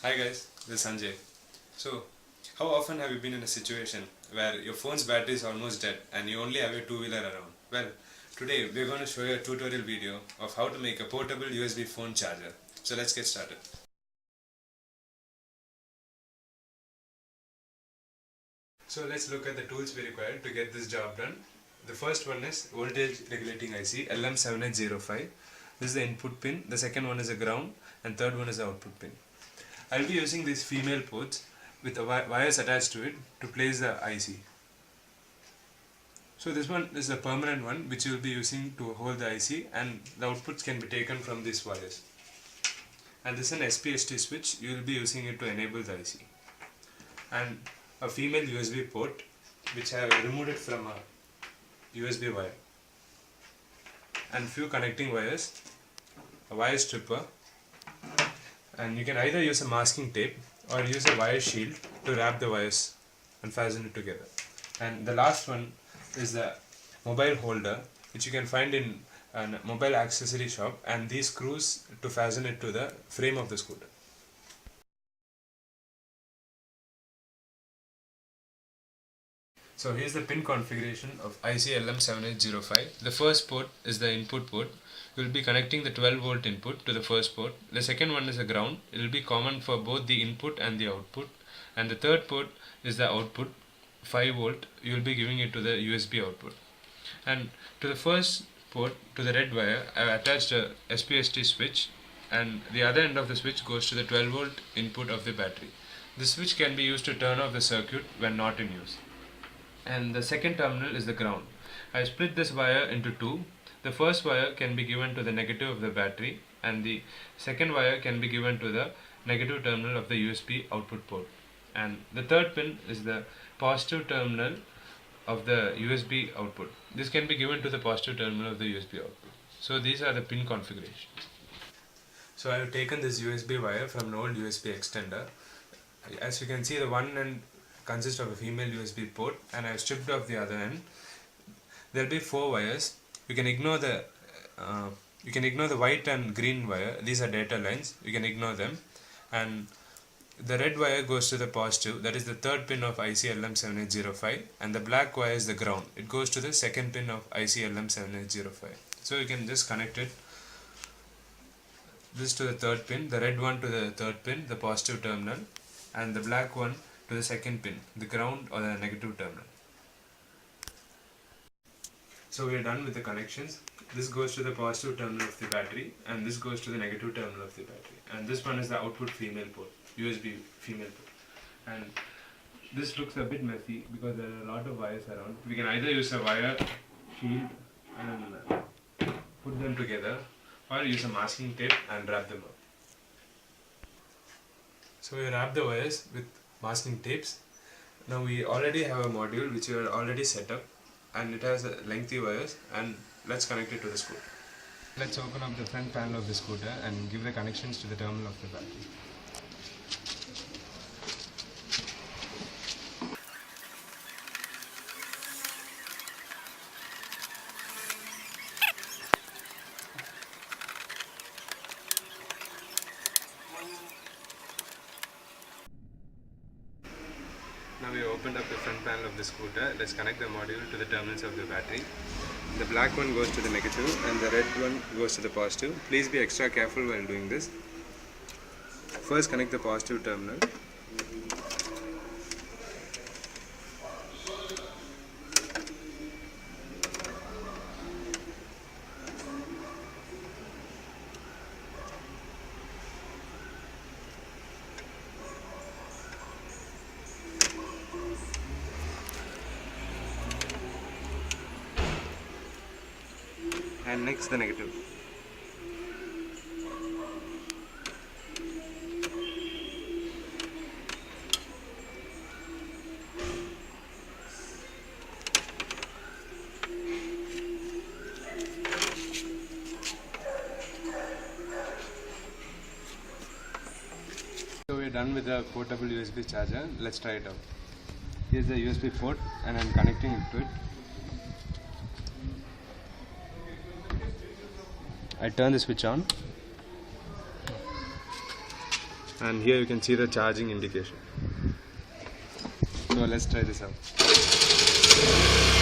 Hi guys, this is Sanjay. So, how often have you been in a situation where your phone's battery is almost dead and you only have your two-wheeler around? Well, today we're going to show you a tutorial video of how to make a portable USB phone charger. So let's get started. So let's look at the tools we require to get this job done. The first one is voltage regulating IC LM7805. This is the input pin, the second one is a ground, and third one is the output pin. I'll be using these female ports with the wires attached to it to place the IC. So this one is a permanent one which you will be using to hold the IC, and the outputs can be taken from these wires. And this is an SPST switch, you will be using it to enable the IC. And a female USB port which I have removed it from a USB wire. And few connecting wires, a wire stripper, and you can either use a masking tape or use a wire shield to wrap the wires and fasten it together. And the last one is the mobile holder which you can find in a mobile accessory shop, and these screws to fasten it to the frame of the scooter. So here's the pin configuration of IC LM7805. The first port is the input port. We will be connecting the 12 volt input to the first port. The second one is a ground. It will be common for both the input and the output. And the third port is the output, 5 volt. You will be giving it to the USB output. And to the first port, to the red wire, I have attached a SPST switch, and the other end of the switch goes to the 12 volt input of the battery. This switch can be used to turn off the circuit when not in use. And the second terminal is the ground. I split this wire into two. The first wire can be given to the negative of the battery, and the second wire can be given to the negative terminal of the USB output port. And the third pin is the positive terminal of the USB output. This can be given to the positive terminal of the USB output. So these are the pin configurations. So I have taken this USB wire from an old USB extender. As you can see, the one end consists of a female USB port, and I have stripped off the other end. There will be 4 wires. You can ignore the white and green wire. These are data lines. You can ignore them. And the red wire goes to the positive, that is the third pin of IC LM7805, and the black wire is the ground. It goes to the second pin of IC LM7805. So you can just connect it, this to the third pin, the red one to the third pin, the positive terminal, and the black one to the second pin, the ground or the negative terminal. So we are done with the connections. This goes to the positive terminal of the battery, and this goes to the negative terminal of the battery. And this one is the output female port, USB female port. And this looks a bit messy because there are a lot of wires around. We can either use a wire shield and put them together, or use a masking tape and wrap them up. So we wrap the wires with masking tapes. Now we already have a module which we are already set up, and it has lengthy wires, and let's connect it to the scooter. Let's open up the front panel of the scooter and give the connections to the terminal of the battery. Now we have opened up the front panel of the scooter. Let's connect the module to the terminals of the battery. The black one goes to the negative and the red one goes to the positive. Please be extra careful while doing this. First connect the positive terminal. And next the negative. So we are done with the portable USB charger. Let's try it out. Here's the USB port, and I'm connecting it to it. I turn the switch on. and here you can see the charging indication. So let's try this out.